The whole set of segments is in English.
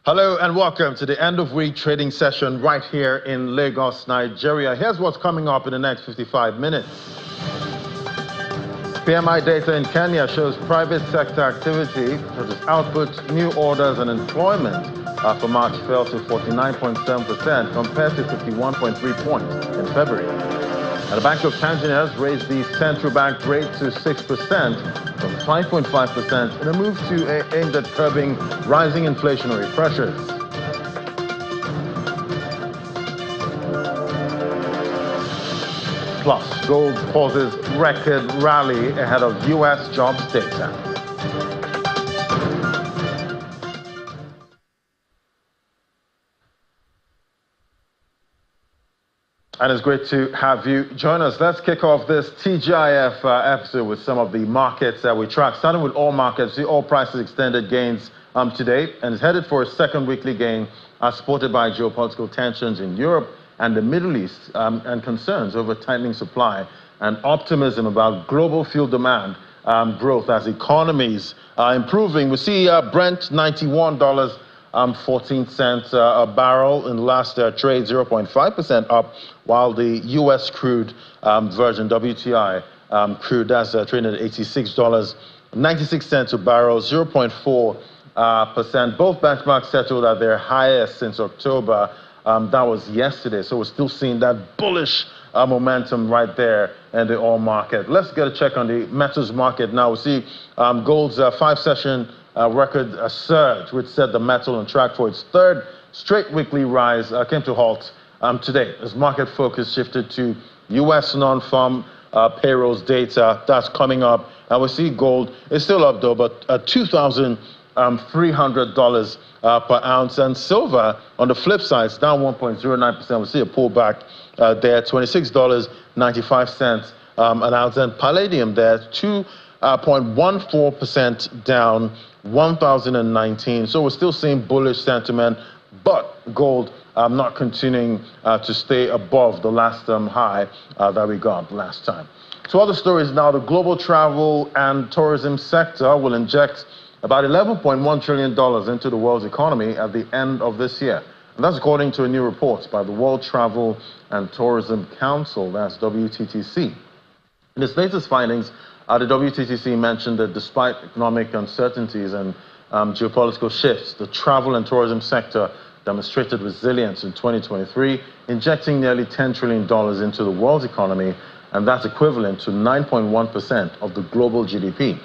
Hello and welcome to the end of week trading session right here in Lagos, Nigeria. Here's what's coming up in the next 55 minutes. PMI data in Kenya shows private sector activity, such as output, new orders and employment for March fell to 49.7% compared to 51.3 points in February. And the Bank of Tanzania has raised the central bank rate to 6% from 5.5% in a move aimed at curbing rising inflationary pressures. Plus, gold pauses record rally ahead of U.S. jobs data. And it's great to have you join us. Let's kick off this TGIF episode with some of the markets that we track. Starting with oil markets, the oil prices extended gains today and is headed for a second weekly gain, supported by geopolitical tensions in Europe and the Middle East and concerns over tightening supply and optimism about global fuel demand growth as economies are improving. We see Brent $91. 14 cents a barrel in the last trade, 0.5% up, while the U.S. crude version WTI crude that's traded at $86.96 a barrel, 0.4%. Both benchmarks settled at their highest since October. That was yesterday, so we're still seeing that bullish momentum right there in the oil market. Let's get a check on the metals market now. We see gold's five-session record surge, which set the metal on track for its third straight weekly rise, came to halt today as market focus shifted to U.S. non-farm payrolls data that's coming up. And we see gold is still up though, but $2,300 per ounce. And silver, on the flip side, is down 1.09%. We see a pullback there, $26.95 an ounce. And palladium there, 2.14% down, 1,019. So we're still seeing bullish sentiment, but gold not continuing to stay above the last high that we got last time. So other stories now, the global travel and tourism sector will inject about $11.1 trillion into the world's economy at the end of this year. And that's according to a new report by the World Travel and Tourism Council, that's WTTC. In its latest findings, the WTTC mentioned that despite economic uncertainties and geopolitical shifts, the travel and tourism sector demonstrated resilience in 2023, injecting nearly $10 trillion into the world's economy, and that's equivalent to 9.1% of the global GDP.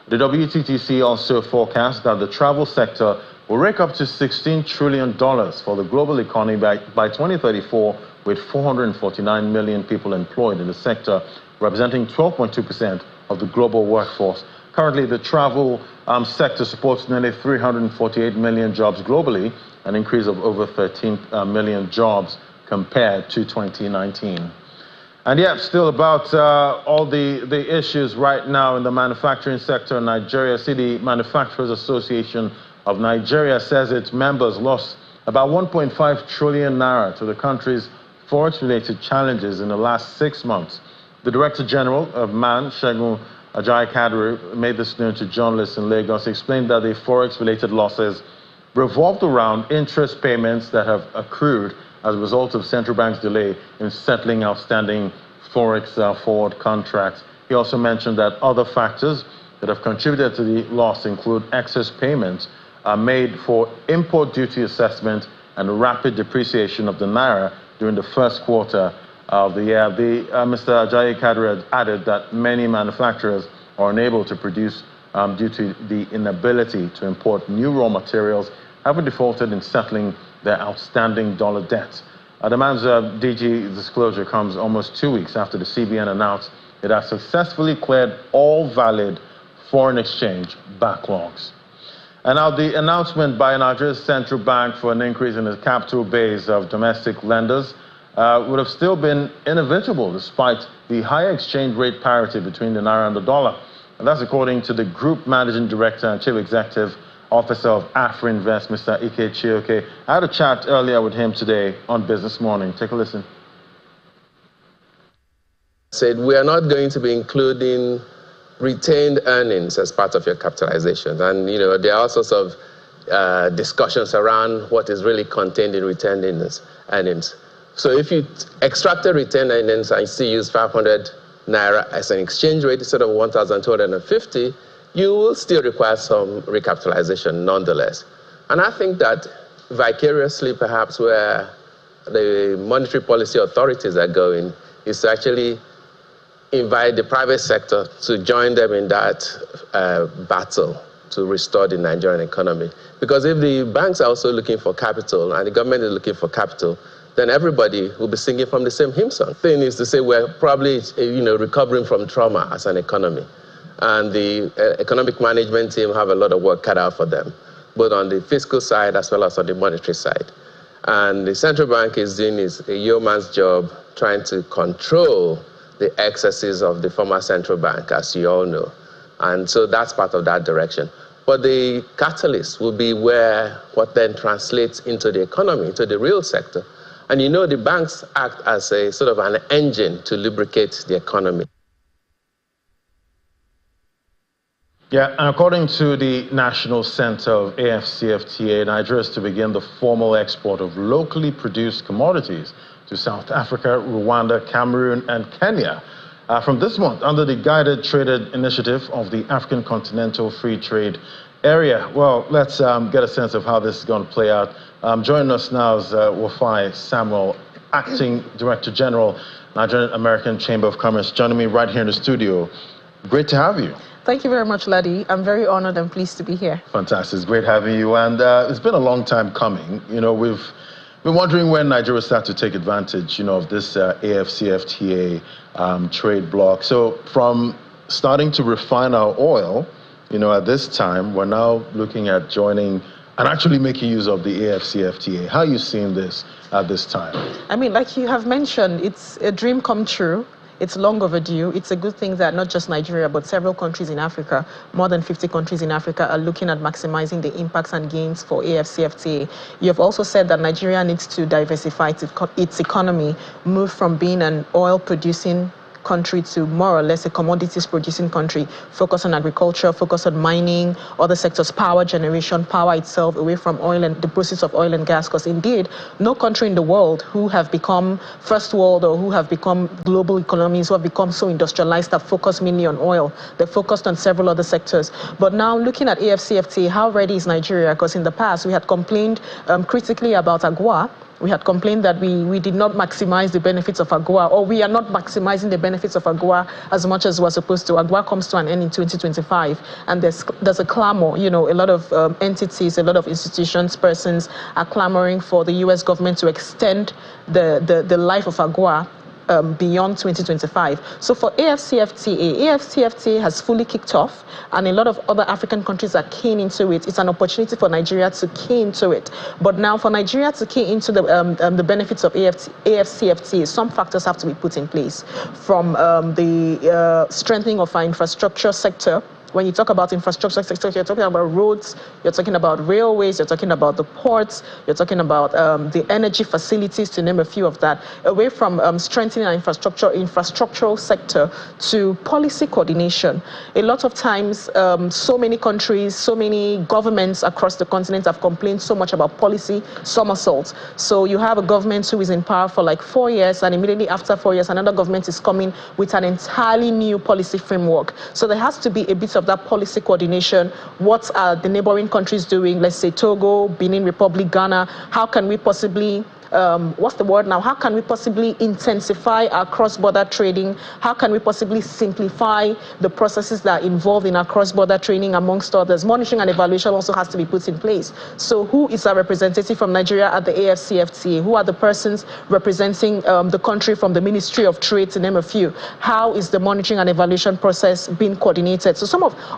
The WTTC also forecasts that the travel sector will rake up to $16 trillion for the global economy by 2034, with 449 million people employed in the sector, representing 12.2% of the global workforce. Currently, the travel sector supports nearly 348 million jobs globally, an increase of over 13 million jobs compared to 2019. And yet, still about all the issues right now in the manufacturing sector in Nigeria. See, the Manufacturers Association of Nigeria says its members lost about 1.5 trillion naira to the country's forex-related challenges in the last 6 months. The Director General of MAN, Segun Ajayi-Kadri, made this known to journalists in Lagos. He explained that the forex-related losses revolved around interest payments that have accrued as a result of central bank's delay in settling outstanding forex forward contracts. He also mentioned that other factors that have contributed to the loss include excess payments made for import duty assessment and rapid depreciation of the naira during the first quarter of the year. Mr. Ajayi-Kadri added that many manufacturers are unable to produce due to the inability to import new raw materials, having defaulted in settling their outstanding dollar debts. The man's DG disclosure comes almost 2 weeks after the CBN announced it has successfully cleared all valid foreign exchange backlogs. And now the announcement by Nigeria's central bank for an increase in the capital base of domestic lenders would have still been inevitable despite the higher exchange rate parity between the naira and the dollar. And that's according to the Group Managing Director and Chief Executive Officer of AfriInvest, Mr. Ike Chioke. I had a chat earlier with him today on Business Morning. Take a listen. Said we are not going to be including retained earnings as part of your capitalization. And, you know, there are all sorts of discussions around what is really contained in retained earnings. So if you extracted retained earnings and still use 500 naira as an exchange rate instead of 1,250, you will still require some recapitalization nonetheless. And I think that vicariously, perhaps, where the monetary policy authorities are going is to actually invite the private sector to join them in that battle to restore the Nigerian economy. Because if the banks are also looking for capital and the government is looking for capital, then everybody will be singing from the same hymn song. Thing is to say we're probably recovering from trauma as an economy. And the economic management team have a lot of work cut out for them, both on the fiscal side as well as on the monetary side. And the central bank is doing a yeoman's job trying to control the excesses of the former central bank, as you all know. And so that's part of that direction. But the catalyst will be where what then translates into the economy, into the real sector. And you know, the banks act as a sort of an engine to lubricate the economy. Yeah, and according to the National Center of AfCFTA, Nigeria is to begin the formal export of locally produced commodities to South Africa, Rwanda, Cameroon, and Kenya from this month under the Guided Traded Initiative of the African Continental Free Trade Area. Well, let's get a sense of how this is going to play out. Joining us now is Wafai Samuel, Acting Director General, Nigerian American Chamber of Commerce, joining me right here in the studio. Great to have you. Thank you very much, Ladi. I'm very honored and pleased to be here. Fantastic. It's great having you. And it's been a long time coming. You know, we've been wondering when Nigeria will start to take advantage, of this AfCFTA trade bloc. So from starting to refine our oil, at this time, we're now looking at joining and actually making use of the AfCFTA. How are you seeing this at this time? I mean, like you have mentioned, it's a dream come true. It's long overdue. It's a good thing that not just Nigeria, but several countries in Africa, more than 50 countries in Africa, are looking at maximizing the impacts and gains for AfCFTA. You have also said that Nigeria needs to diversify its economy, move from being an oil-producing country to more or less a commodities producing country, focus on agriculture, focus on mining, other sectors, power generation, power itself, away from oil and the process of oil and gas, because indeed no country in the world who have become first world or who have become global economies, who have become so industrialized, have focused mainly on oil. They're focused on several other sectors. But now looking at AfCFTA, how ready is Nigeria? Because in the past we had complained critically about AGOA. We had complained that we did not maximize the benefits of AGOA, or we are not maximizing the benefits of AGOA as much as we're supposed to. AGOA comes to an end in 2025, and there's a clamor. A lot of entities, a lot of institutions, persons are clamoring for the U.S. government to extend the life of AGOA beyond 2025. So for AfCFTA has fully kicked off, and a lot of other African countries are keen into it. It's an opportunity for Nigeria to key into it. But now for Nigeria to key into the benefits of AfCFTA, some factors have to be put in place, from the strengthening of our infrastructure sector. When you talk about infrastructure sector, you're talking about roads, you're talking about railways, you're talking about the ports, you're talking about the energy facilities, to name a few of that, away from strengthening our infrastructural sector to policy coordination. A lot of times, so many countries, so many governments across the continent have complained so much about policy somersaults. So you have a government who is in power for like 4 years, and immediately after 4 years, another government is coming with an entirely new policy framework. So there has to be a bit of that policy coordination. What are the neighboring countries doing? Let's say Togo, Benin Republic, Ghana. How can we possibly what's the word now? How can we possibly intensify our cross-border trading? How can we possibly simplify the processes that are involved in our cross-border trading, amongst others? Monitoring and evaluation also has to be put in place. So who is our representative from Nigeria at the AfCFTA? Who are the persons representing the country from the Ministry of Trade, to name a few? How is the monitoring and evaluation process being coordinated? So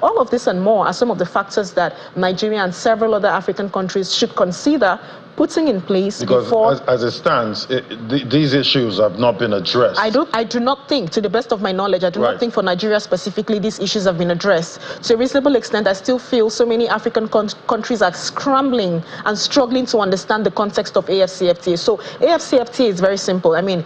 all of this and more are some of the factors that Nigeria and several other African countries should consider putting in place before. As it stands, these issues have not been addressed. I do not think, to the best of my knowledge, I do not think for Nigeria specifically these issues have been addressed. To a reasonable extent, I still feel so many African countries are scrambling and struggling to understand the context of AfCFTA. So AfCFTA is very simple. I mean,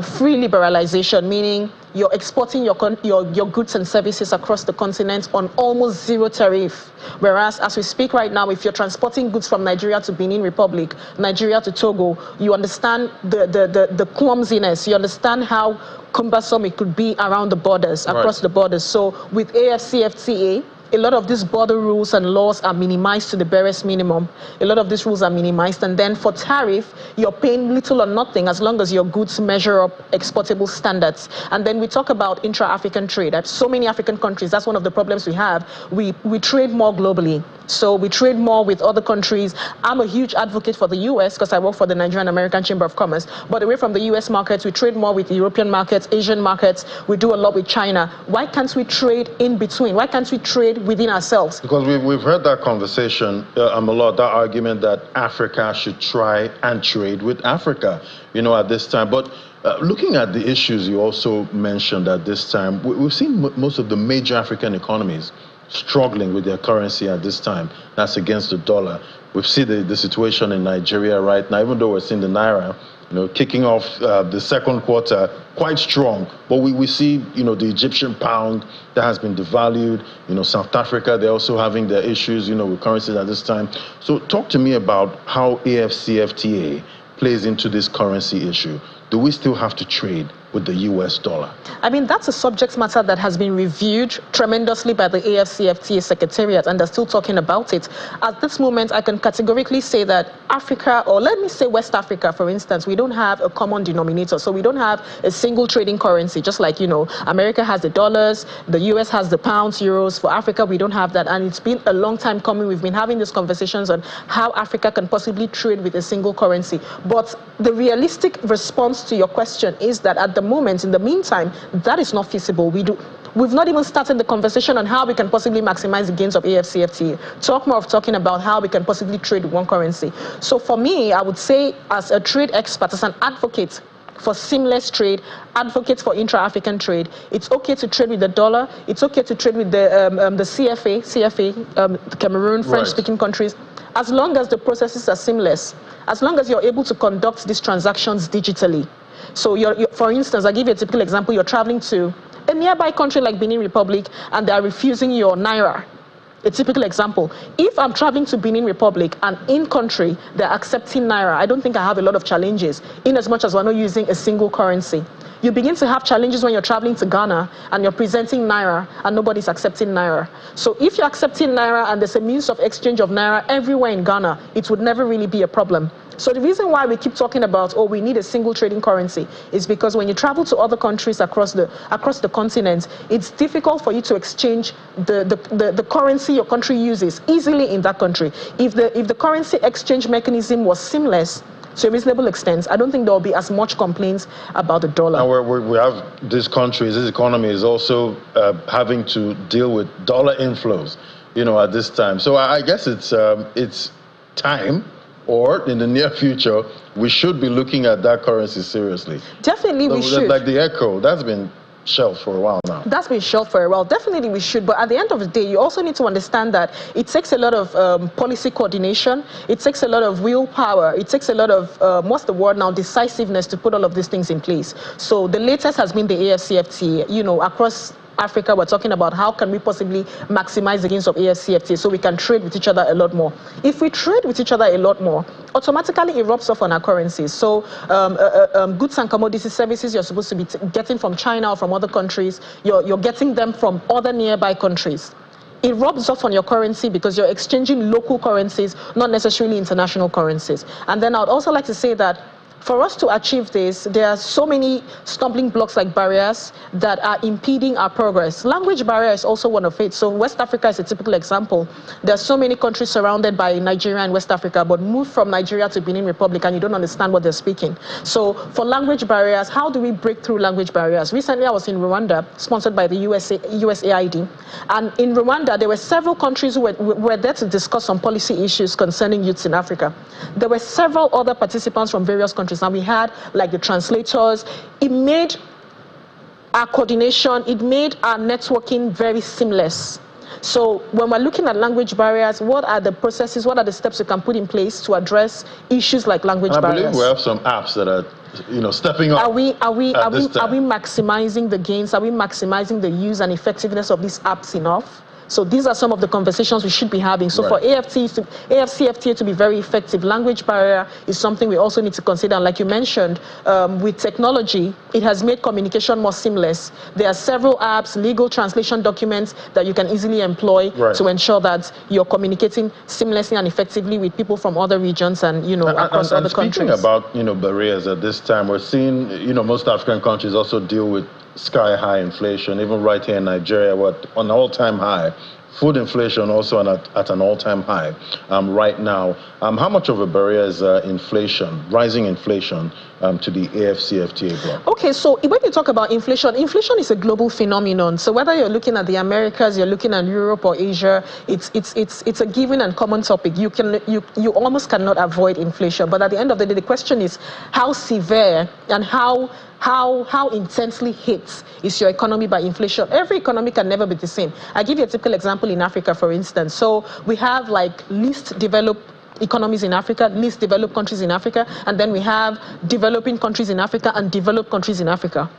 free liberalization, meaning you're exporting your goods and services across the continent on almost zero tariff. Whereas, as we speak right now, if you're transporting goods from Nigeria to Benin Republic, Nigeria to Togo, you understand the clumsiness, you understand how cumbersome it could be around the borders, across the borders. So with AfCFTA, a lot of these border rules and laws are minimized to the barest minimum. A lot of these rules are minimized. And then for tariff, you're paying little or nothing as long as your goods measure up exportable standards. And then we talk about intra-African trade. At so many African countries, that's one of the problems we have. We trade more globally. So we trade more with other countries. I'm a huge advocate for the US because I work for the Nigerian American Chamber of Commerce. But away from the US markets, we trade more with European markets, Asian markets. We do a lot with China. Why can't we trade in between? Why can't we trade within ourselves? Because we've heard that conversation, a lot, that argument that Africa should try and trade with Africa, at this time. But looking at the issues you also mentioned at this time, we've seen most of the major African economies struggling with their currency at this time. That's against the dollar. We've seen the situation in Nigeria right now, even though we're seeing the Naira, kicking off the second quarter quite strong. But we see, the Egyptian pound that has been devalued. South Africa, they're also having their issues, with currencies at this time. So talk to me about how AfCFTA plays into this currency issue. Do we still have to trade with the US dollar? I mean, that's a subject matter that has been reviewed tremendously by the AfCFTA Secretariat, and they're still talking about it. At this moment, I can categorically say that Africa, or let me say West Africa, for instance, we don't have a common denominator. So we don't have a single trading currency, just like, America has the dollars, the US has the pounds, euros. For Africa, we don't have that. And it's been a long time coming. We've been having these conversations on how Africa can possibly trade with a single currency. But the realistic response to your question is that at the moment, in the meantime, that is not feasible. We've not even started the conversation on how we can possibly maximize the gains of AfCFTA. Talk more of talking about how we can possibly trade with one currency. So for me, I would say as a trade expert, as an advocate for seamless trade, advocate for intra-African trade, it's okay to trade with the dollar. It's okay to trade with the CFA, Cameroon, French-speaking countries, as long as the processes are seamless, as long as you're able to conduct these transactions digitally. So for instance, I'll give you a typical example. You're traveling to a nearby country like Benin Republic and they are refusing your Naira. A typical example. If I'm traveling to Benin Republic and in country they're accepting Naira, I don't think I have a lot of challenges in as much as we're not using a single currency. You begin to have challenges when you're traveling to Ghana and you're presenting Naira and nobody's accepting Naira. So if you're accepting Naira and there's a means of exchange of Naira everywhere in Ghana, it would never really be a problem. So the reason why we keep talking about, we need a single trading currency is because when you travel to other countries across the continent, it's difficult for you to exchange the currency your country uses easily in that country. If the currency exchange mechanism was seamless to a reasonable extent, I don't think there will be as much complaints about the dollar. Now we have these countries, this economy is also having to deal with dollar inflows, at this time. So I guess it's time, or in the near future, we should be looking at that currency seriously. Definitely we should. Like the echo, that's been shelved for a while now. That's been shelved for a while. Definitely we should. But at the end of the day, you also need to understand that it takes a lot of policy coordination. It takes a lot of willpower. It takes a lot of, what's the word now, decisiveness to put all of these things in place. So the latest has been the AfCFTA, across Africa, we're talking about how can we possibly maximize the gains of AfCFTA so we can trade with each other a lot more. If we trade with each other a lot more, automatically it rubs off on our currencies. So goods and commodity services you're supposed to be getting from China or from other countries, you're getting them from other nearby countries. It rubs off on your currency because you're exchanging local currencies, not necessarily international currencies. And then I would also like to say that for us to achieve this, there are so many stumbling blocks like barriers that are impeding our progress. Language barrier is also one of it. So West Africa is a typical example. There are so many countries surrounded by Nigeria and West Africa, but move from Nigeria to Benin Republic and you don't understand what they're speaking. So for language barriers, how do we break through language barriers? Recently, I was in Rwanda, sponsored by the USAID. And in Rwanda, there were several countries who were there to discuss some policy issues concerning youths in Africa. There were several other participants from various countries. And we had like the translators. It made our coordination, it made our networking very seamless. So when we're looking at language barriers, what are the processes, what are the steps we can put in place to address issues like language barriers? I believe we have some apps that are, stepping up. Are we maximizing the gains? Are we maximizing the use and effectiveness of these apps enough? So these are some of the conversations we should be having. So for AfCFTA to be very effective, language barrier is something we also need to consider. And like you mentioned, with technology, it has made communication more seamless. There are several apps, legal translation documents that you can easily employ to ensure that you're communicating seamlessly and effectively with people from other regions and, across other countries. Speaking about, barriers at this time, we're seeing, most African countries also deal with sky-high inflation. Even right here in Nigeria, we're on an all-time high. Food inflation also at an all-time high right now. How much of a barrier is rising inflation to the AfCFTA bloc? Okay, so when you talk about inflation, inflation is a global phenomenon. So whether you're looking at the Americas, you're looking at Europe or Asia, it's a given and common topic. You almost cannot avoid inflation. But at the end of the day, the question is how severe and how intensely hit is your economy by inflation. Every economy can never be the same. I give you a typical example in Africa, for instance. So we have like least developed economies in Africa, least developed countries in Africa, and then we have developing countries in Africa and developed countries in Africa.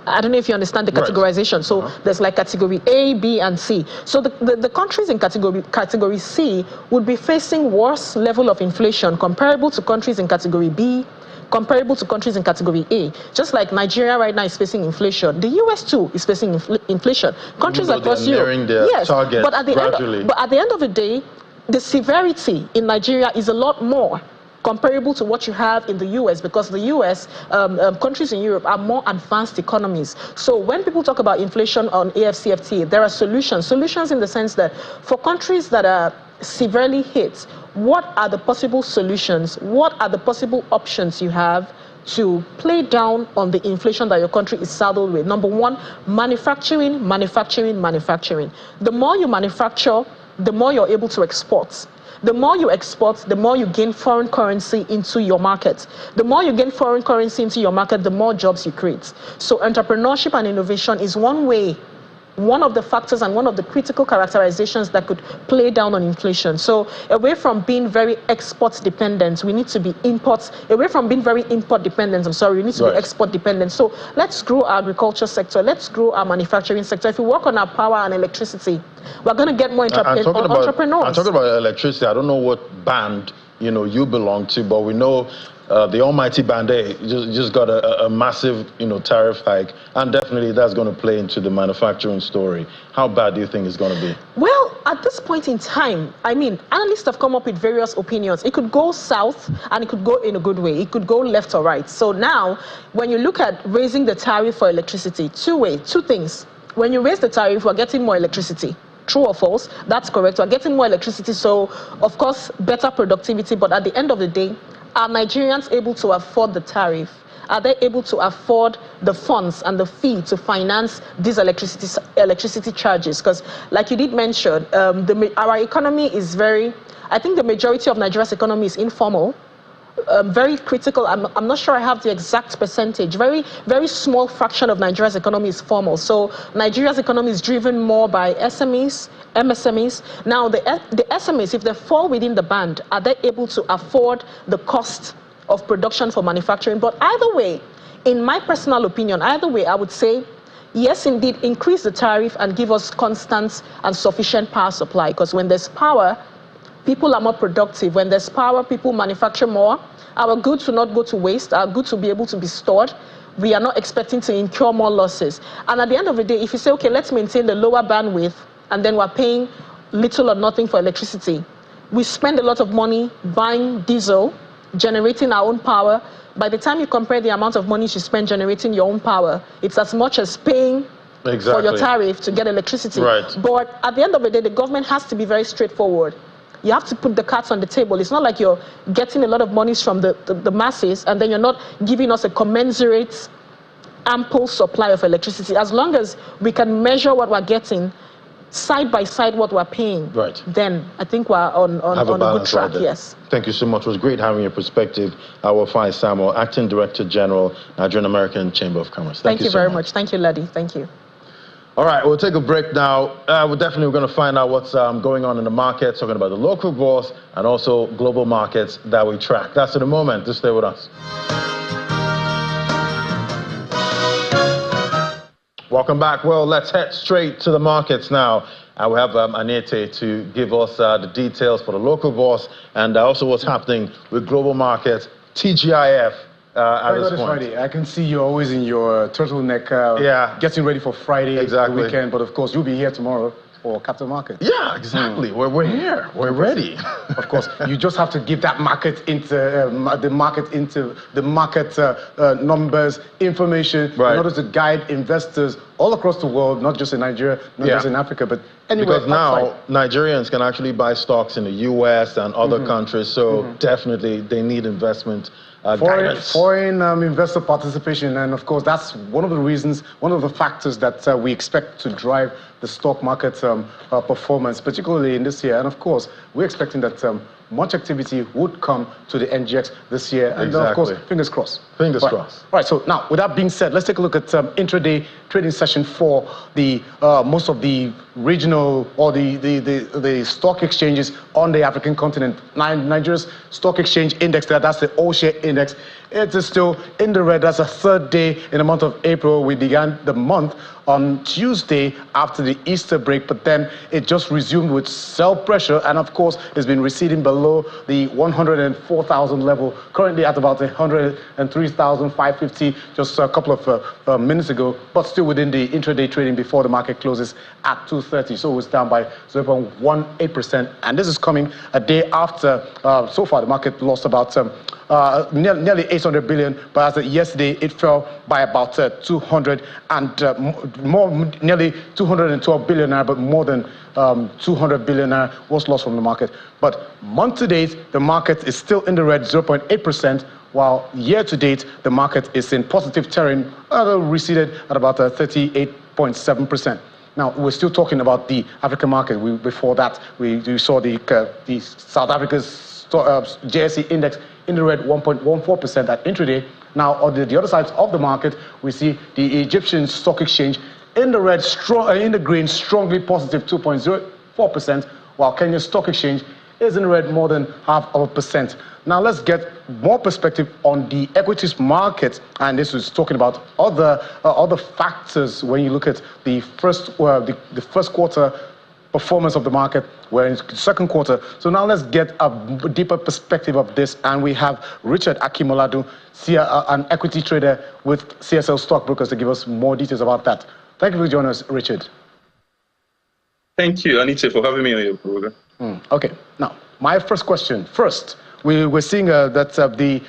I don't know if you understand the categorization. So there's like category A, B, and C. So the countries in category C would be facing worse level of inflation comparable to countries in category B, comparable to countries in category A. Just like Nigeria right now is facing inflation, the US too is facing inflation. Countries across Europe, yes, but at the end of the day, the severity in Nigeria is a lot more comparable to what you have in the US, because the US, countries in Europe are more advanced economies. So when people talk about inflation on AfCFTA, there are solutions in the sense that for countries that are severely hit, what are the possible solutions? What are the possible options you have to play down on the inflation that your country is saddled with? Number one, manufacturing. The more you manufacture, the more you're able to export. The more you export, the more you gain foreign currency into your market. The more you gain foreign currency into your market, the more jobs you create. So entrepreneurship and innovation is one of the factors and one of the critical characterizations that could play down on inflation. So away from being very export dependent, we need to be away from being very import dependent, we need to be export dependent. So let's grow our agriculture sector, let's grow our manufacturing sector. If we work on our power and electricity, we're going to get more entrepreneurs. I'm talking about electricity. I don't know what band you belong to, but we know the almighty Band A just got a massive, tariff hike, and definitely that's going to play into the manufacturing story. How bad do you think it's going to be? Well, at this point in time, analysts have come up with various opinions. It could go south, and it could go in a good way. It could go left or right. So now, when you look at raising the tariff for electricity, two things. When you raise the tariff, we're getting more electricity. True or false? That's correct. We're getting more electricity, so of course, better productivity. But at the end of the day, are Nigerians able to afford the tariff? Are they able to afford the funds and the fee to finance these electricity charges? Because like you did mention, our economy is I think the majority of Nigeria's economy is informal. Very critical. I'm not sure I have the exact percentage. Very, very small fraction of Nigeria's economy is formal. So Nigeria's economy is driven more by SMEs, MSMEs. Now, the SMEs, if they fall within the band, are they able to afford the cost of production for manufacturing? But either way, in my personal opinion, I would say, yes, indeed, increase the tariff and give us constant and sufficient power supply. Because when there's power, people are more productive. When there's power, people manufacture more. Our goods will not go to waste. Our goods will be able to be stored. We are not expecting to incur more losses. And at the end of the day, if you say, okay, let's maintain the lower bandwidth, and then we're paying little or nothing for electricity, we spend a lot of money buying diesel, generating our own power. By the time you compare the amount of money you spend generating your own power, it's as much as paying for your tariff to get electricity. But at the end of the day, the government has to be very straightforward. You have to put the cards on the table. It's not like you're getting a lot of monies from the masses and then you're not giving us a commensurate, ample supply of electricity. As long as we can measure what we're getting side by side what we're paying, then I think we're on a good track. Yes. Thank you so much. It was great having your perspective. Awofai Samuel, Acting Director General, Nigerian American Chamber of Commerce. Thank you very much. Thank you, Ladi. Thank you. All right, we'll take a break now. We're definitely going to find out what's going on in the markets, talking about the local bourse and also global markets that we track. That's in the moment. Just stay with us. Welcome back. Well, let's head straight to the markets now. We have Anete to give us the details for the local bourse and also what's happening with global markets, TGIF. At this point. Friday. I can see you're always in your turtleneck, getting ready for Friday, the weekend. But of course, you'll be here tomorrow for capital market. Yeah, exactly. We're here. We're ready. Of course, you just have to give that market into the market numbers, information in order to guide investors all across the world, not just in Nigeria, not just in Africa, but anywhere. Because now Nigerians can actually buy stocks in the US and other countries, so definitely they need investment. Foreign investor participation, and of course that's one of the reasons, one of the factors that we expect to drive the stock market performance, particularly in this year. And of course, we're expecting that much activity would come to the NGX this year. And of course, fingers crossed. Fingers crossed. All right, so now, with that being said, let's take a look at intraday trading session for the most of the regional or the stock exchanges on the African continent. Nigeria's stock exchange index, that's the all-share index, it is still in the red. That's the third day in the month of April. We began the month on Tuesday after the Easter break, but then it just resumed with sell pressure, and of course, it's been receding below the 104,000 level, currently at about 103,550 just a couple of minutes ago, but still within the intraday trading before the market closes at 2:30. So it was down by 0.18%, and this is coming a day after, so far the market lost about nearly 800 billion, but as of yesterday, it fell by about 200 and nearly 212 billion naira, but more than 200 billion naira was lost from the market. But month to date, the market is still in the red, 0.8%, while year to date, the market is in positive terrain, receded at about 38.7%. Now, we're still talking about the African market. Before that, we saw the South Africa's JSE index in the red, 1.14% at intraday. Now, on the other side of the market, we see the Egyptian stock exchange in the red, in the green, strongly positive, 2.04%, while Kenya's stock exchange is in the red, more than 0.5%. Now, let's get more perspective on the equities market, and this is talking about other factors when you look at the first quarter performance of the market. We're in the second quarter. So now let's get a deeper perspective of this. And we have Richard Akimoladu, an equity trader with CSL Stockbrokers, to give us more details about that. Thank you for joining us, Richard. Thank you, Anita, for having me on your program. Okay. Now, my first question. First, we're seeing that the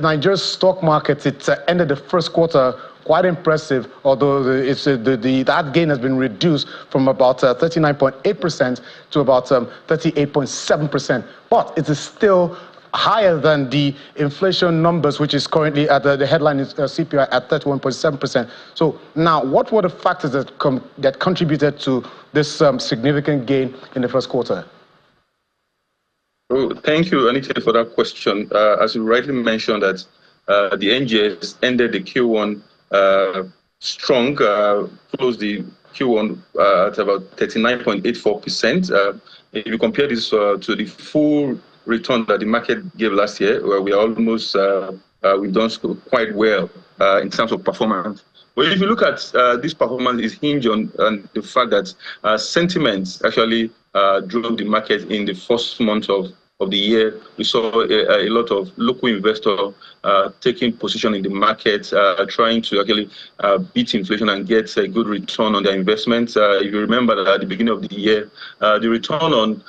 Nigerian stock market, it ended the first quarter quite impressive, although that gain has been reduced from about 39.8% to about 38.7%. But it is still higher than the inflation numbers, which is currently at the headline is CPI at 31.7%. So now, what were the factors that contributed to this significant gain in the first quarter? Oh, thank you, Anita, for that question. As you rightly mentioned, that the NGS ended the Q1 strong, closed the Q1 at about 39.84%. If you compare this to the full return that the market gave last year, where we are almost, we've done quite well in terms of performance. Well, if you look at this performance, is hinged on the fact that sentiments actually drove the market in the first month of the year. We saw a lot of local investors taking position in the market, trying to actually beat inflation and get a good return on their investments. If you remember that at the beginning of the year, the return on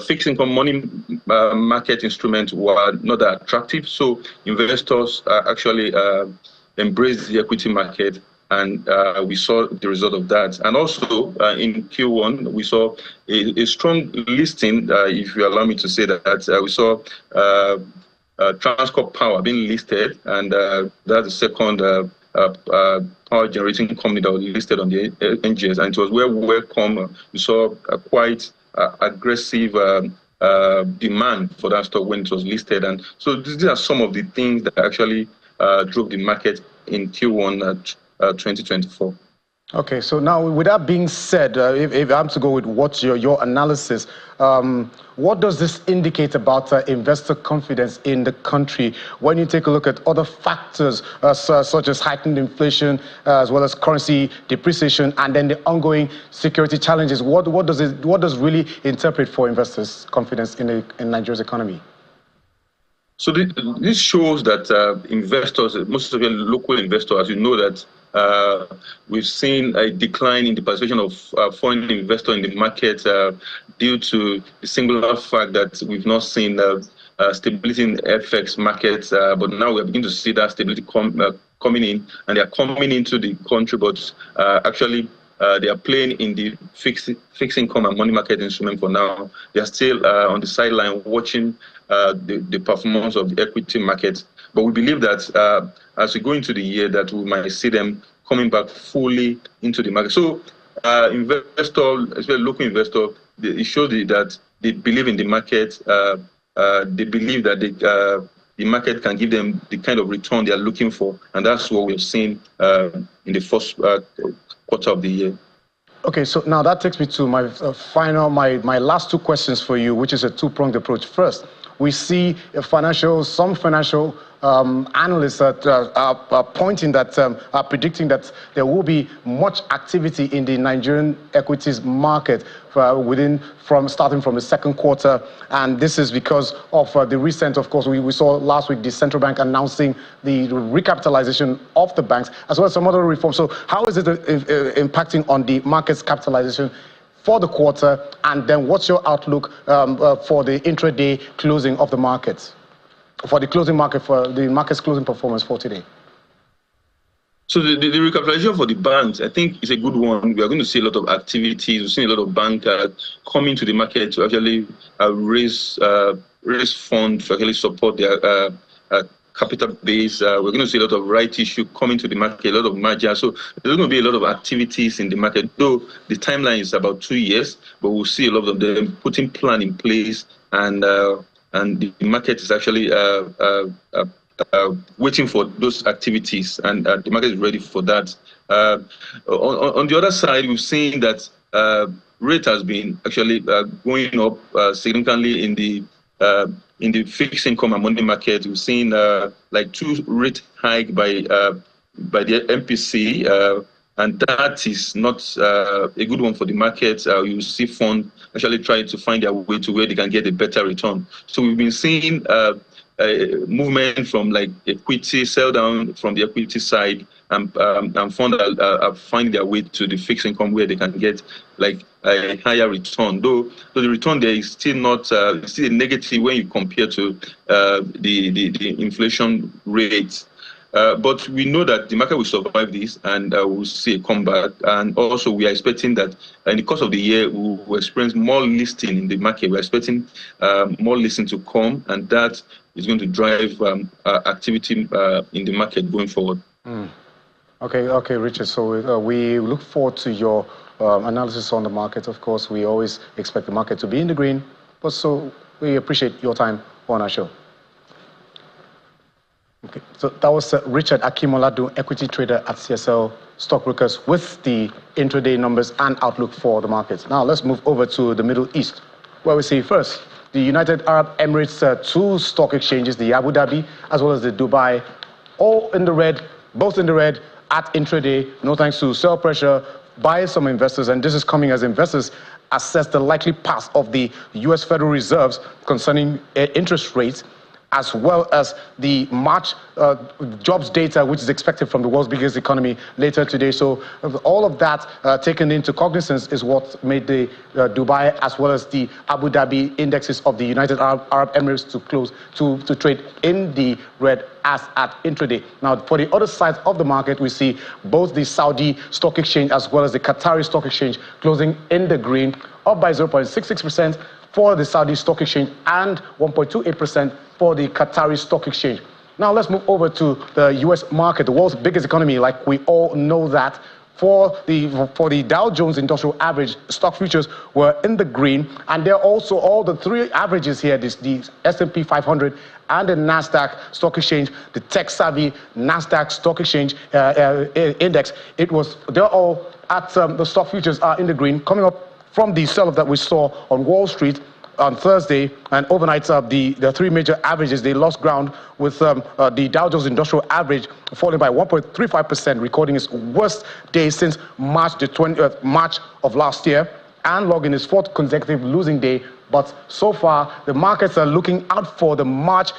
fixed income money market instruments were not that attractive. So investors actually embraced the equity market, and we saw the result of that. And also in Q1, we saw a strong listing, if you allow me to say that. We saw Transcorp Power being listed, and that's the second power generating company that was listed on the NGS, and it was well welcome. We saw a quite aggressive demand for that stock when it was listed. And so these are some of the things that actually drove the market in Q1 2024. Okay, so now with that being said, if I'm to go with what's your analysis, what does this indicate about investor confidence in the country when you take a look at other factors such as heightened inflation, as well as currency depreciation, and then the ongoing security challenges? What does really interpret for investors' confidence in Nigeria's economy? So this shows that investors, most of the local investors, as you know, that we've seen a decline in the participation of foreign investors in the market due to the singular fact that we've not seen stability in FX markets, but now we're beginning to see that stability coming in, and they're coming into the country, but actually they are playing in the fixed income and money market instrument for now. They are still on the sideline watching the performance of the equity markets. But we believe that as we go into the year, that we might see them coming back fully into the market. So investor, especially local investor, it shows that they believe in the market. They believe that the market can give them the kind of return they are looking for. And that's what we've seen in the first quarter of the year. Okay, so now that takes me to my my last two questions for you, which is a two-pronged approach. First, we see some financial analysts are pointing that, are predicting that there will be much activity in the Nigerian equities market starting from the second quarter, and this is because of the recent, of course, we saw last week the central bank announcing the recapitalization of the banks, as well as some other reforms. So how is it impacting on the market's capitalization for the quarter, and then what's your outlook for the intraday closing of the markets, for the closing market, for the market's closing performance for today? So the recapitalization for the banks, I think, is a good one. We are going to see a lot of activities. We've seen a lot of banks coming to the market to actually raise funds to actually support their capital base. We're going to see a lot of right issue coming to the market, a lot of merger. So there's going to be a lot of activities in the market, though the timeline is about 2 years, but we'll see a lot of them putting plan in place, and the market is actually waiting for those activities, and the market is ready for that. On the other side, we've seen that rate has been actually going up significantly in the fixed income and money market. We've seen like 2 rate hike by the MPC, and that is not a good one for the market. You see funds actually trying to find their way to where they can get a better return. So we've been seeing movement from like equity, sell down from the equity side, and funds are finding their way to the fixed income where they can get like a higher return. Though the return there is still not still a negative when you compare to the inflation rate. But we know that the market will survive this, and we'll see a comeback. And also, we are expecting that in the course of the year, we will experience more listing in the market. We're expecting more listing to come, and that is going to drive activity in the market going forward. Okay, Richard. So we look forward to your analysis on the market. Of course, we always expect the market to be in the green, but so we appreciate your time on our show. Okay, so that was Richard Akimoladu, equity trader at CSL Stockbrokers, with the intraday numbers and outlook for the markets. Now let's move over to the Middle East, where we see first the United Arab Emirates 2 stock exchanges, the Abu Dhabi as well as the Dubai, all in the red, both in the red at intraday. No thanks to sell pressure by some investors, and this is coming as investors assess the likely path of the U.S. Federal Reserve's concerning interest rates, as well as the March jobs data, which is expected from the world's biggest economy later today. So all of that taken into cognizance is what made the Dubai as well as the Abu Dhabi indexes of the United Arab Emirates to close to trade in the red as at intraday. Now, for the other side of the market, we see both the Saudi Stock Exchange as well as the Qatari Stock Exchange closing in the green, up by 0.66% for the Saudi Stock Exchange and 1.28% for the Qatari Stock Exchange. Now let's move over to the US market, the world's biggest economy, like we all know that, For the Dow Jones Industrial Average, stock futures were in the green, and there are also all the three averages here, the S&P 500 and the Nasdaq Stock Exchange, the tech-savvy Nasdaq Stock Exchange index. They're all at the stock futures are in the green, coming up from the sell-off that we saw on Wall Street on Thursday, and overnight the three major averages, they lost ground, with the Dow Jones Industrial Average falling by 1.35%, recording its worst day since March of last year, and logging its fourth consecutive losing day. But so far, the markets are looking out for the March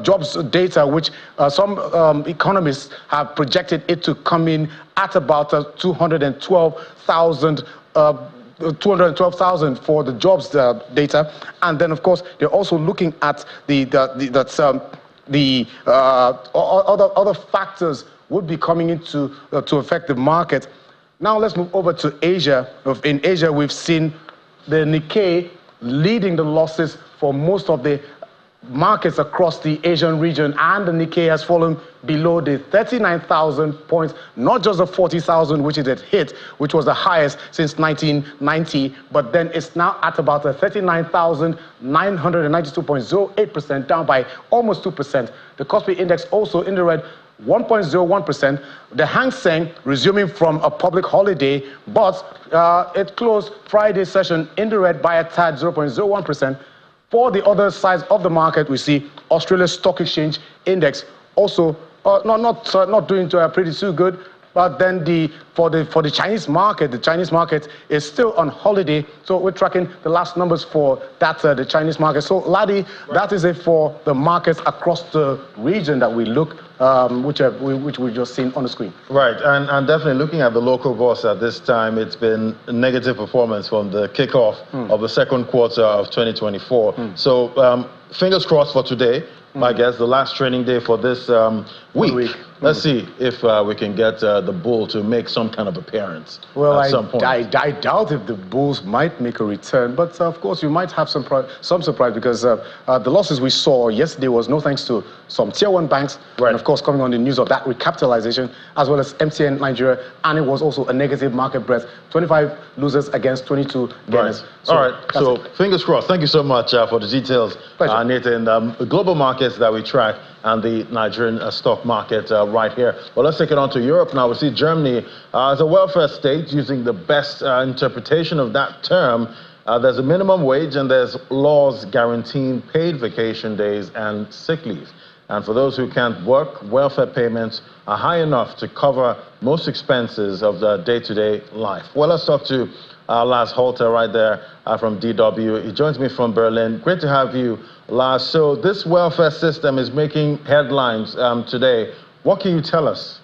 jobs data, which some economists have projected it to come in at about 212,000 for the jobs data. And then, of course, they're also looking at other factors would be coming into to affect the market. Now let's move over to Asia. In Asia, we've seen the Nikkei leading the losses for most of the markets across the Asian region, and the Nikkei has fallen below the 39,000 points, not just the 40,000 which it had hit, which was the highest since 1990, but then it's now at about 39,992.08%, down by almost 2%. The Kospi index also in the red, 1.01%. The Hang Seng resuming from a public holiday, but it closed Friday session in the red by a tad, 0.01%. For the other sides of the market, we see Australia's Stock Exchange Index also not doing pretty too good. But then for the Chinese market, the Chinese market is still on holiday. So we're tracking the last numbers for that the Chinese market. So Ladi, that is it for the markets across the region that we look, which we've just seen on the screen. Right, and definitely looking at the local bourse at this time, it's been a negative performance from the kickoff of the second quarter of 2024. So fingers crossed for today. I guess the last trading day for this week. Let's see if we can get the bull to make some kind of appearance at some point. I doubt if the bulls might make a return, but of course you might have some surprise, because the losses we saw yesterday was no thanks to some tier 1 banks, and of course coming on the news of that recapitalization, as well as MTN Nigeria, and it was also a negative market breadth, 25 losers against 22 gainers. So, all right, so fingers crossed. Thank you so much for the details, Nathan. The global markets that we track and the Nigerian stock market right here. Well, let's take it on to Europe now. We see Germany as a welfare state, using the best interpretation of that term. There's a minimum wage, and there's laws guaranteeing paid vacation days and sick leave. And for those who can't work, welfare payments are high enough to cover most expenses of the day-to-day life. Well, let's talk to Lars Holter right there from DW. He joins me from Berlin. Great to have you, Lars. So this welfare system is making headlines today. What can you tell us?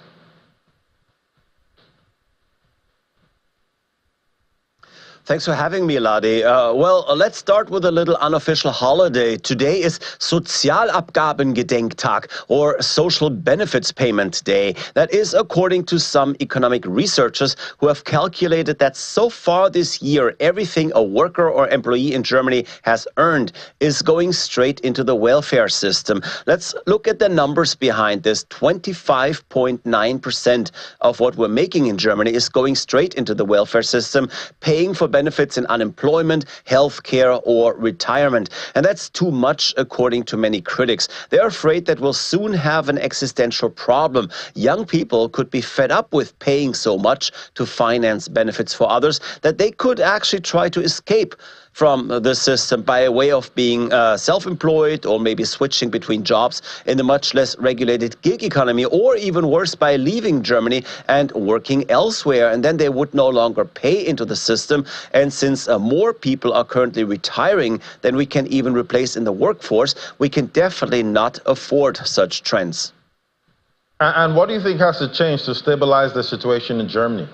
Thanks for having me, Ladi. Well, let's start with a little unofficial holiday. Today is Sozialabgabengedenktag, or Social Benefits Payment Day. That is according to some economic researchers who have calculated that so far this year, everything a worker or employee in Germany has earned is going straight into the welfare system. Let's look at the numbers behind this. 25.9% of what we're making in Germany is going straight into the welfare system, paying for benefits in unemployment, healthcare, or retirement. And that's too much, according to many critics. They're afraid that we'll soon have an existential problem. Young people could be fed up with paying so much to finance benefits for others that they could actually try to escape from the system by way of being self-employed, or maybe switching between jobs in the much less regulated gig economy, or even worse, by leaving Germany and working elsewhere. And then they would no longer pay into the system. And since more people are currently retiring than we can even replace in the workforce, we can definitely not afford such trends. And what do you think has to change to stabilize the situation in Germany?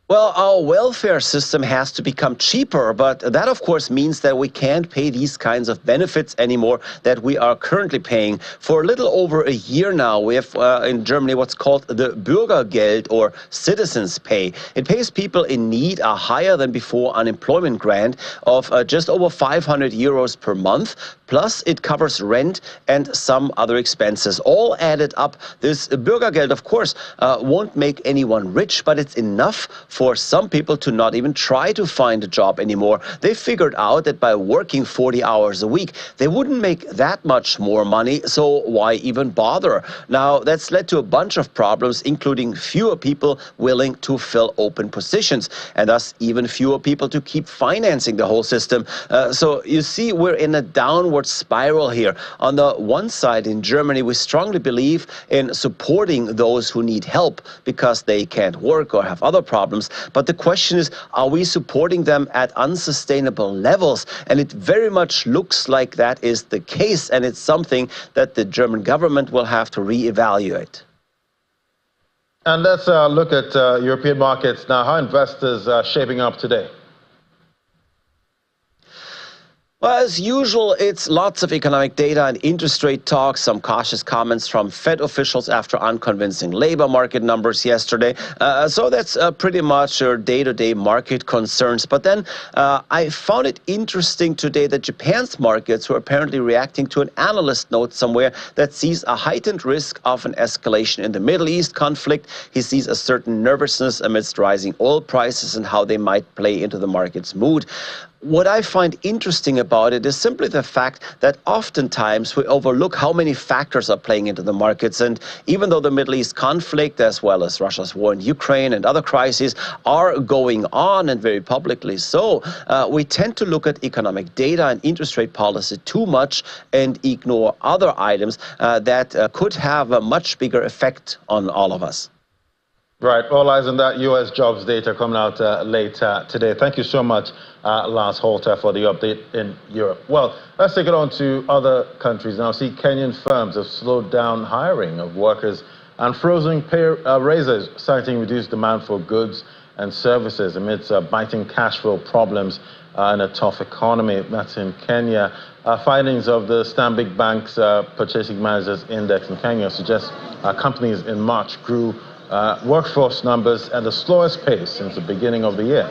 Well, our welfare system has to become cheaper, but that, of course, means that we can't pay these kinds of benefits anymore that we are currently paying. For a little over a year now, we have in Germany what's called the Bürgergeld, or citizens' pay. It pays people in need a higher than before unemployment grant of just over 500 euros per month. Plus, it covers rent and some other expenses. All added up, this Bürgergeld, of course, won't make anyone rich, but it's enough for some people to not even try to find a job anymore. They figured out that by working 40 hours a week, they wouldn't make that much more money, so why even bother? Now, that's led to a bunch of problems, including fewer people willing to fill open positions, and thus even fewer people to keep financing the whole system. So you see, we're in a downward spiral here. On the one side, in Germany, we strongly believe in supporting those who need help because they can't work or have other problems. But the question is, are we supporting them at unsustainable levels? And it very much looks like that is the case, and it's something that the German government will have to reevaluate. And let's look at European markets now. How investors are shaping up today? Well, as usual, it's lots of economic data and interest rate talk, some cautious comments from Fed officials after unconvincing labor market numbers yesterday. So that's pretty much your day-to-day market concerns. But then I found it interesting today that Japan's markets were apparently reacting to an analyst note somewhere that sees a heightened risk of an escalation in the Middle East conflict. He sees a certain nervousness amidst rising oil prices and how they might play into the market's mood. What I find interesting about it is simply the fact that oftentimes we overlook how many factors are playing into the markets. And even though the Middle East conflict, as well as Russia's war in Ukraine and other crises, are going on, and very publicly so, we tend to look at economic data and interest rate policy too much and ignore other items that could have a much bigger effect on all of us. Right, all eyes on that U.S. jobs data coming out later today. Thank you so much, Lars Holter, for the update in Europe. Well, let's take it on to other countries now. See, Kenyan firms have slowed down hiring of workers and frozen pay raises, citing reduced demand for goods and services amidst biting cash flow problems and a tough economy. That's in Kenya. Findings of the Stanbic Bank's Purchasing Managers Index in Kenya suggest companies in March grew workforce numbers at the slowest pace since the beginning of the year.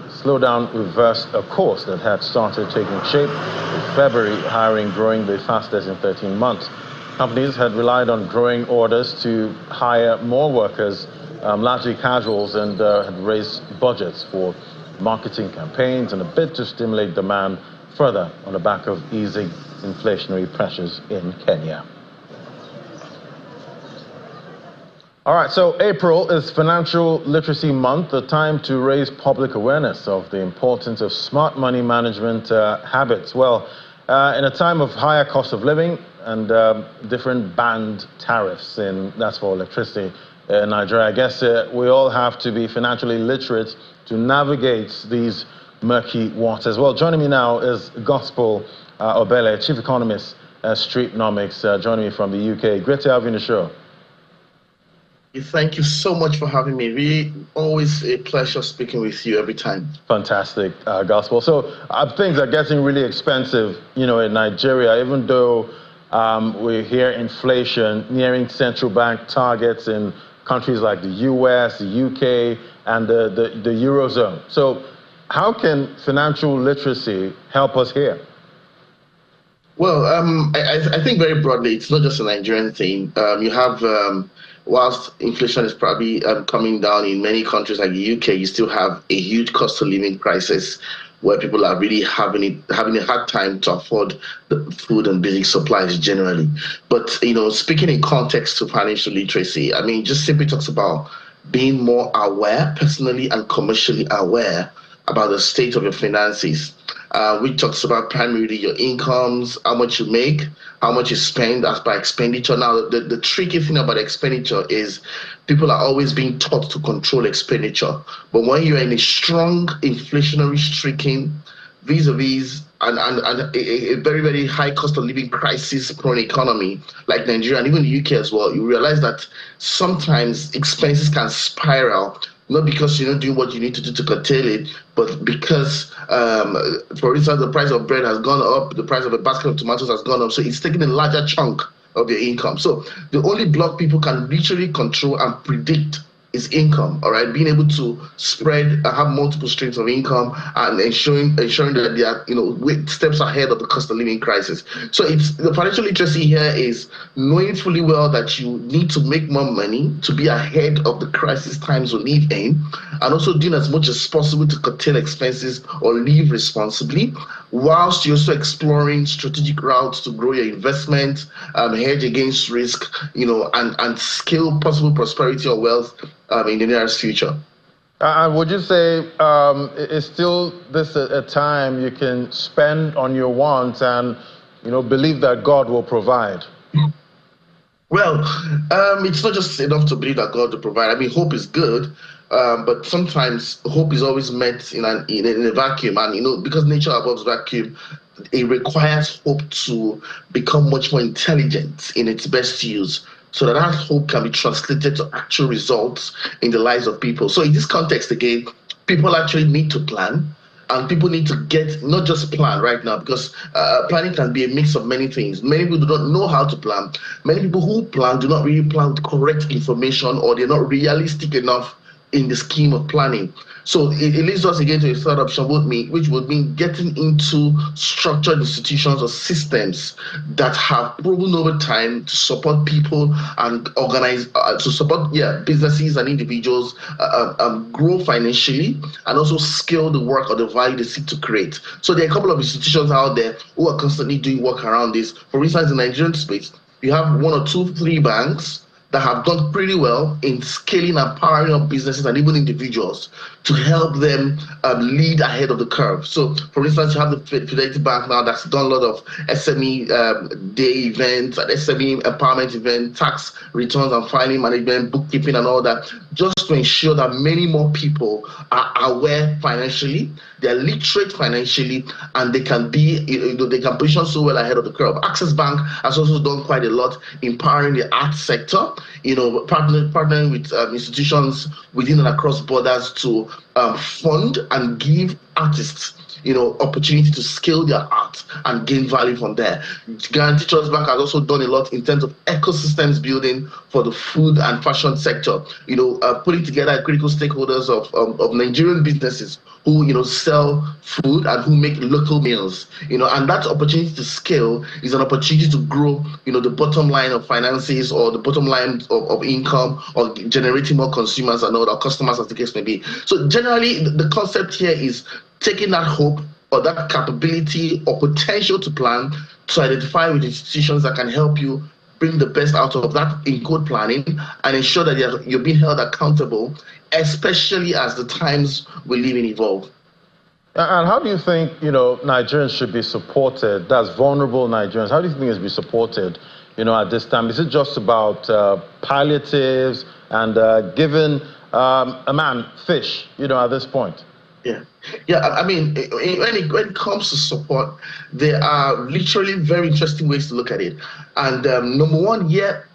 Slowdown reversed a course that had started taking shape, with February hiring growing the fastest in 13 months. Companies had relied on growing orders to hire more workers, largely casuals, and had raised budgets for marketing campaigns in a bid to stimulate demand further on the back of easing inflationary pressures in Kenya. All right, so April is Financial Literacy Month, a time to raise public awareness of the importance of smart money management habits. Well, in a time of higher cost of living and different banned tariffs, that's for electricity in Nigeria, I guess we all have to be financially literate to navigate these murky waters. Well, joining me now is Gospel Obele, Chief Economist at Streetnomics, joining me from the UK. Great to have you on the show. Thank you so much for having me. Really, always a pleasure speaking with you every time. Fantastic, Gospel. So things are getting really expensive, in Nigeria, even though we hear inflation nearing central bank targets in countries like the US, the UK, and the Eurozone. So how can financial literacy help us here? Well, I think very broadly, it's not just a Nigerian thing. You have... whilst inflation is probably coming down in many countries like the UK, you still have a huge cost of living crisis where people are really having a hard time to afford the food and basic supplies generally. But, speaking in context to financial literacy, just simply talks about being more aware, personally and commercially aware about the state of your finances. Which talks about primarily your incomes, how much you make, how much you spend as by expenditure. Now, the tricky thing about expenditure is people are always being taught to control expenditure. But when you're in a strong inflationary stricken, vis-a-vis and a very, very high cost of living crisis prone economy like Nigeria and even the UK as well, you realize that sometimes expenses can spiral not because you're not doing what you need to do to curtail it, but because, for instance, the price of bread has gone up, the price of a basket of tomatoes has gone up, so it's taking a larger chunk of your income. So the only block people can literally control and predict is income, all right? Being able to spread, have multiple streams of income, and ensuring that they are, steps ahead of the cost of living crisis. So it's the financial literacy here is knowing fully well that you need to make more money to be ahead of the crisis times we live in, and also doing as much as possible to curtail expenses or live responsibly, whilst you're also exploring strategic routes to grow your investment, hedge against risk, and scale possible prosperity or wealth in the nearest future. And would you say is still this a time you can spend on your wants and believe that God will provide? Well, it's not just enough to believe that God will provide. I mean, hope is good, but sometimes hope is always met in a vacuum, and because nature abhors vacuum, it requires hope to become much more intelligent in its best use, so that hope can be translated to actual results in the lives of people. So in this context, again, people actually need to plan, and people need to get not just plan right now, because planning can be a mix of many things. Many people do not know how to plan. Many people who plan do not really plan with correct information, or they're not realistic enough in the scheme of planning. So it leads us again to a third option, which would mean getting into structured institutions or systems that have proven over time to support people and organize, to support businesses and individuals grow financially, and also scale the work or the value they seek to create. So there are a couple of institutions out there who are constantly doing work around this. For instance, in the Nigerian space, you have 1 or 2, 3 banks that have done pretty well in scaling and powering up businesses and even individuals to help them lead ahead of the curve. So, for instance, you have the Fidelity Bank now that's done a lot of SME day events, and SME empowerment events, tax returns and filing management, bookkeeping and all that, just to ensure that many more people are aware financially, they're literate financially, and they can position so well ahead of the curve. Access Bank has also done quite a lot in powering the arts sector, partnering with institutions within and across borders to fund and give artists opportunity to scale their art and gain value from there. Guarantee Trust Bank has also done a lot in terms of ecosystems building for the food and fashion sector, putting together critical stakeholders of Nigerian businesses who sell food and who make local meals, and that opportunity to scale is an opportunity to grow the bottom line of finances, or the bottom line of income, or generating more consumers and other customers, as the case may be. So generally the concept here is taking that hope or that capability or potential to plan to identify with institutions that can help you bring the best out of that in code planning, and ensure that you're being held accountable, especially as the times we live in evolve. And how do you think Nigerians should be supported? That's vulnerable Nigerians. How do you think it should be supported at this time? Is it just about palliatives and giving a man fish at this point? Yeah. I mean, when it comes to support, there are literally very interesting ways to look at it. And number one,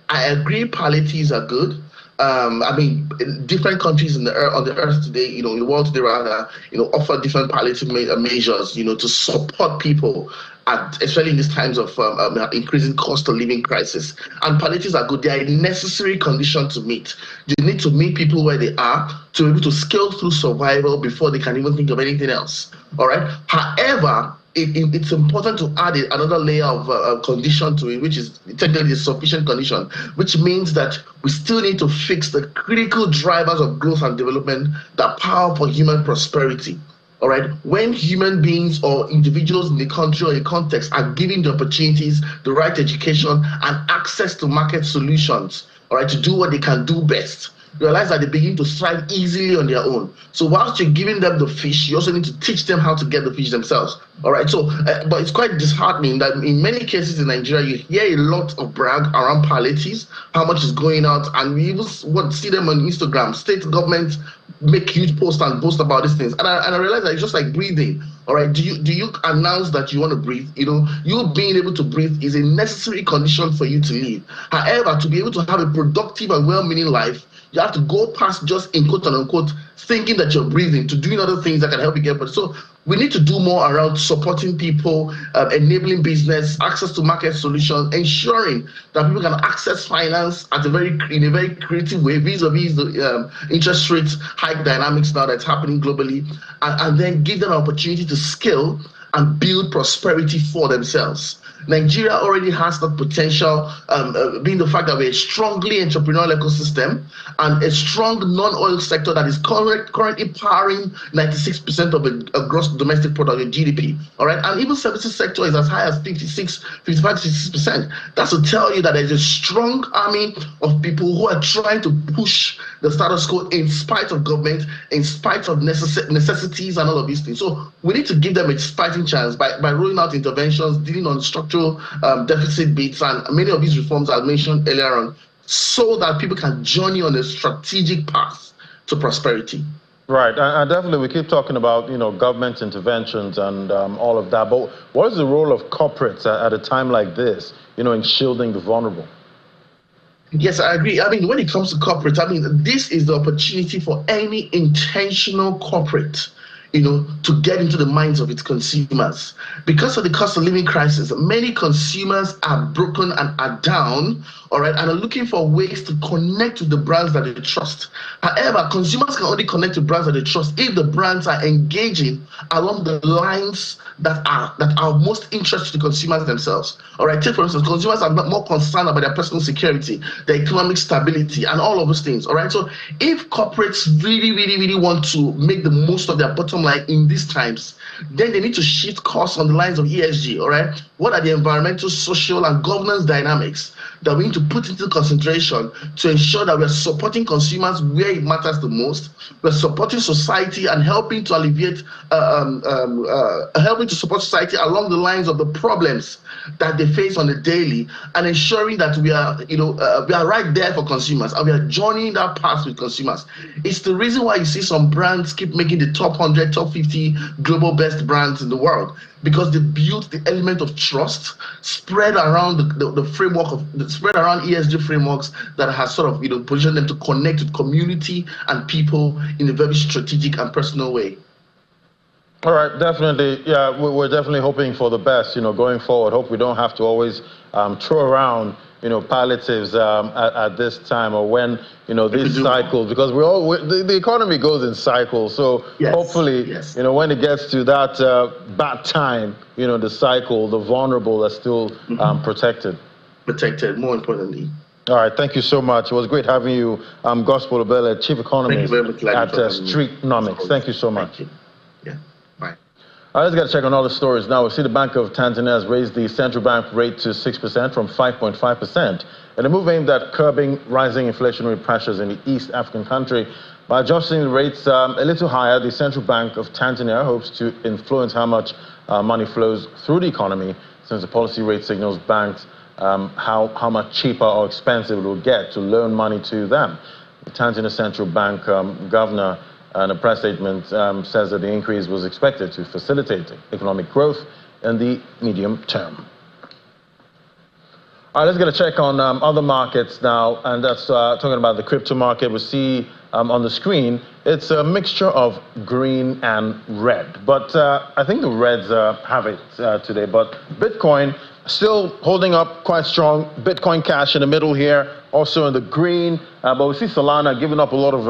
I agree, palliatives are good. I mean, different countries on the earth today, in the world today rather, offer different palliative measures, to support people, especially in these times of increasing cost of living crisis. And palliatives are good. They are a necessary condition to meet. You need to meet people where they are to be able to scale through survival before they can even think of anything else. All right. However, it's important to add another layer of condition to it, which is technically a sufficient condition, which means that we still need to fix the critical drivers of growth and development that power for human prosperity. All right, when human beings or individuals in the country or a context are given the opportunities, the right education, and access to market solutions, all right, to do what they can do best, realize that they begin to thrive easily on their own. So whilst you're giving them the fish, you also need to teach them how to get the fish themselves. All right. So, but it's quite disheartening that in many cases in Nigeria, you hear a lot of brag around palliatives, how much is going out, and we even see them on Instagram. State governments make huge posts and boast about these things, and I realize that it's just like breathing. All right. Do you announce that you want to breathe? You being able to breathe is a necessary condition for you to live. However, to be able to have a productive and well-meaning life, You have to go past just in quote unquote thinking that you're breathing to doing other things that can help you get better. So we need to do more around supporting people, enabling business, access to market solutions, ensuring that people can access finance in a very creative way, vis-a-vis the interest rate hike dynamics now that's happening globally, and then give them an opportunity to scale and build prosperity for themselves. Nigeria already has that potential, being the fact that we're a strongly entrepreneurial ecosystem and a strong non-oil sector that is currently powering 96% of the gross domestic product, the GDP. All right, and even services sector is as high as 55-56%. That's to tell you that there's a strong army of people who are trying to push the status quo in spite of government, in spite of necessities and all of these things. So we need to give them a fighting chance by rolling out interventions, dealing on structural deficit bits, and many of these reforms I mentioned earlier on, so that people can journey on a strategic path to prosperity. Right, and definitely we keep talking about, government interventions and all of that, but what is the role of corporates at a time like this, in shielding the vulnerable? Yes, I agree. I mean, when it comes to corporate, this is the opportunity for any intentional corporate, to get into the minds of its consumers. Because of the cost of living crisis, many consumers are broken and are down, all right, and are looking for ways to connect with the brands that they trust. However, consumers can only connect with brands that they trust if the brands are engaging along the lines that are most interested to consumers themselves. All right, take for instance, consumers are more concerned about their personal security, their economic stability, and all of those things. All right, so if corporates really want to make the most of their bottom line in these times, then they need to shift course on the lines of ESG. All right, what are the environmental, social, and governance dynamics that we need to put into consideration to ensure that we're supporting consumers where it matters the most, we're supporting society and helping to alleviate, helping to support society along the lines of the problems that they face on a daily, and ensuring that we are, we are right there for consumers and we are joining that path with consumers. It's the reason why you see some brands keep making the top 100, top 50 global best brands in the world, because they built the element of trust spread around the framework spread around ESG frameworks that has sort of positioned them to connect with community and people in a very strategic and personal way. All right, definitely. Yeah, we're definitely hoping for the best, going forward. Hope we don't have to always throw around, palliatives at this time, or when, these cycles, because the economy goes in cycles. So yes, hopefully, yes, when it gets to that bad time, the cycle, the vulnerable are still protected. Protected, more importantly. All right, thank you so much. It was great having you, Gospel Obele, Chief Economist at Streetnomics. Thank you so much. Thank you. Yeah, bye. All right, let's get a check on all the stories now. We see the Bank of Tanzania has raised the central bank rate to 6% from 5.5%, in a move aimed at curbing rising inflationary pressures in the East African country. By adjusting the rates a little higher, the Central Bank of Tanzania hopes to influence how much money flows through the economy, since the policy rate signals banks how much cheaper or expensive it will get to loan money to them. The Tanzania Central Bank governor, in a press statement, says that the increase was expected to facilitate economic growth in the medium term. All right, let's get a check on other markets now, and that's talking about the crypto market. We see on the screen, it's a mixture of green and red, but I think the reds have it today, but Bitcoin still holding up quite strong. Bitcoin Cash in the middle here, also in the green, but we see Solana giving up a lot of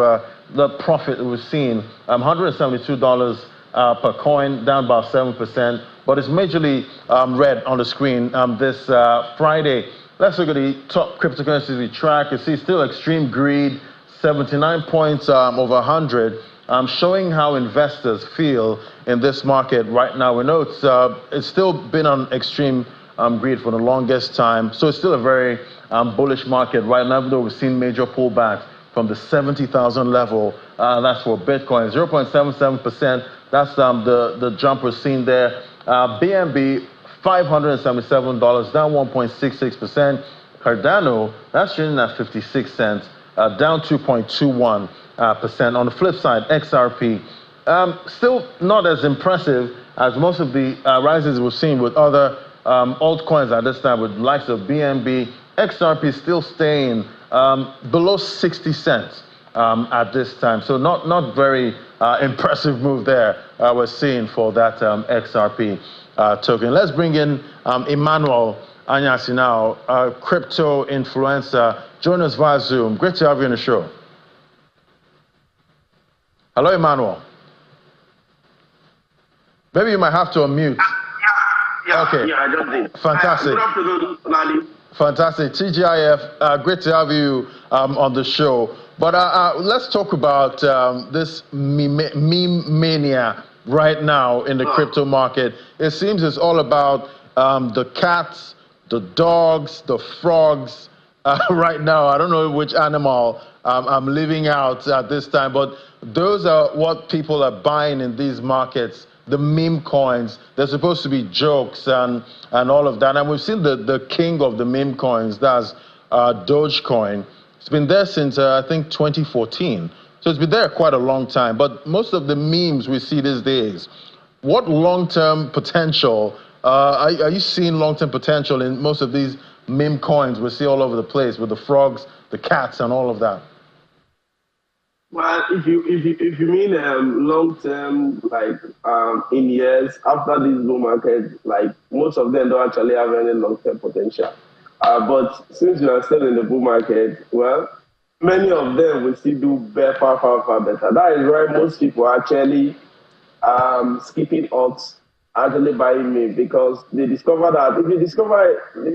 the profit that we've seen, $172 per coin, down about 7%, but it's majorly red on the screen this Friday. Let's look at the top cryptocurrencies we track. You see still extreme greed, 79 points over 100, showing how investors feel in this market right now. We know it's still been on extreme greed for the longest time, so it's still a very bullish market right now, even though we've seen major pullbacks from the 70,000 level. That's for Bitcoin, 0.77%. That's the jump we're seeing there. BNB, $577, down 1.66%. Cardano, that's trading at 56 cents, down 2.21%. On the flip side, XRP, still not as impressive as most of the rises we've seen with other altcoins at this time, with the likes of BNB. XRP still staying below 60 cents. at this time. So not very impressive move there we're seeing for that XRP token. Let's bring in Emmanuel Anyasi now, crypto influencer. Join us via Zoom. Great to have you on the show. Hello, Emmanuel. Maybe you might have to unmute. Yeah, okay. I just did. Fantastic. Good afternoon, Lali. Fantastic. TGIF, great to have you on the show. But let's talk about this meme mania right now in the crypto market. It seems it's all about the cats, the dogs, the frogs. Right now, I don't know which animal I'm leaving out at this time, but those are what people are buying in these markets. The meme coins, they're supposed to be jokes and all of that. And we've seen the king of the meme coins, that's Dogecoin. It's been there since, I think, 2014. So it's been there quite a long time. But most of the memes we see these days, what long-term potential, are you seeing long-term potential in most of these meme coins we see all over the place with the frogs, the cats, and all of that? Well, if you mean long term, like in years after this bull market, like most of them don't actually have any long term potential. But since you are still in the bull market, well, many of them will still do far better. That is why most people are actually skipping odds, actually buying meme, because they discover that if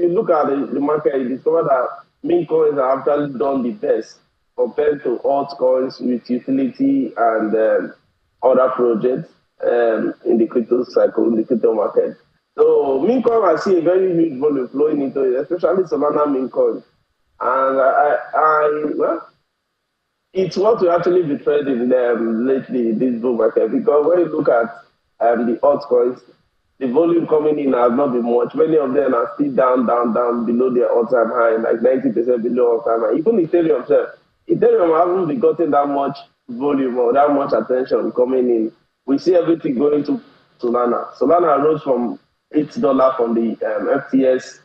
you look at the market, you discover that meme coins have actually done the best compared to altcoins with utility and other projects in the crypto cycle, in the crypto market. So meme coin has seen a very huge volume flowing into it, especially Solana meme coin. And well, it's what we actually be trading lately, this bull market, because when you look at the altcoins, the volume coming in has not been much. Many of them are still down below their all-time high, like 90% below all-time high. Even Ethereum hasn't been getting that much volume or that much attention coming in. We see everything going to Solana. Solana rose from $8 from the FTS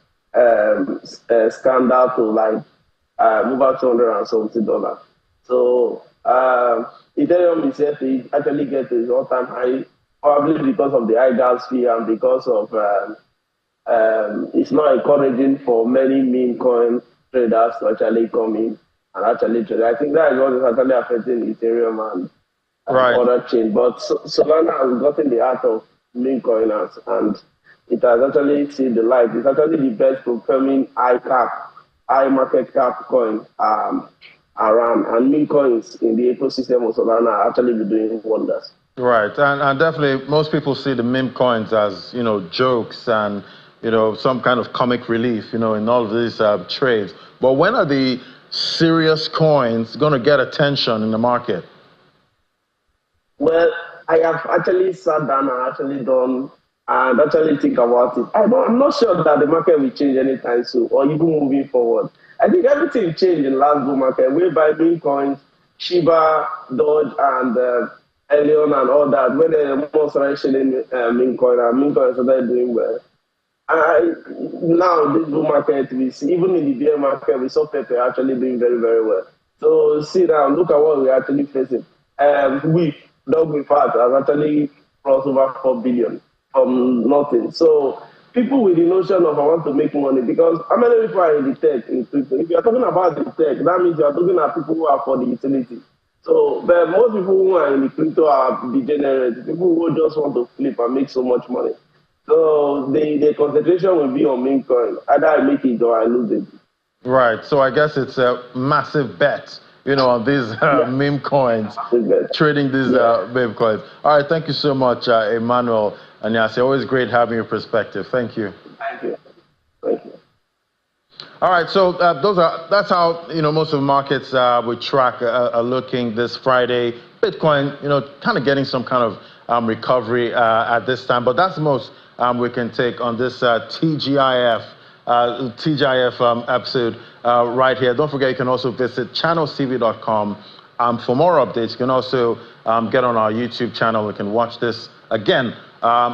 scandal to like over $270. So Ethereum is yet to actually get to its all-time high, probably because of the high gas fee and because of it's not encouraging for many meme coin traders to actually come in and actually trade. I think that is what is actually affecting Ethereum and other chains. But Solana has gotten the art of meme coiners, and it has actually seen the light. It's actually the best performing high market cap coin around, and meme coins in the ecosystem of Solana are actually doing wonders. Right, and definitely most people see the meme coins as, jokes and, some kind of comic relief, in all of these trades. But when are the serious coins going to get attention in the market? Well, I have actually sat down and actually done and actually think about it. I'm not sure that the market will change anytime soon or even moving forward. I think everything changed in the last bull market, whereby meme coins, Shiba, Doge, and Elion and all that, when they more started selling meme coin, and meme coins started doing well. Now, this bull market, we see, even in the bear market, we saw Pepe actually doing very, very well. So, see now, look at what we're actually facing. Dog with Fat has actually crossed over 4 billion from nothing. So, people with the notion of I want to make money, because how many people are in the tech, in crypto? If you're talking about the tech, that means you're talking about people who are for the utility. So, but most people who are in the crypto are degenerates, people who just want to flip and make so much money. So the concentration will be on meme coin. Either I make it or I lose it. Right. So I guess it's a massive bet, on these meme coins, trading these meme coins. All right. Thank you so much, Emmanuel Anyasi. Always great having your perspective. Thank you. Thank you. Thank you. All right. So that's how most of the markets we track are looking this Friday. Bitcoin, kind of getting some kind of recovery at this time, but that's the most we can take on this TGIF episode right here. Don't forget, you can also visit channelstv.com for more updates. You can also get on our YouTube channel. You can watch this again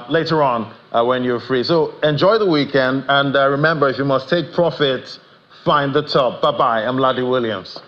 later on when you're free. So enjoy the weekend, and remember, if you must take profit, find the top. Bye-bye. I'm Ladi Williams.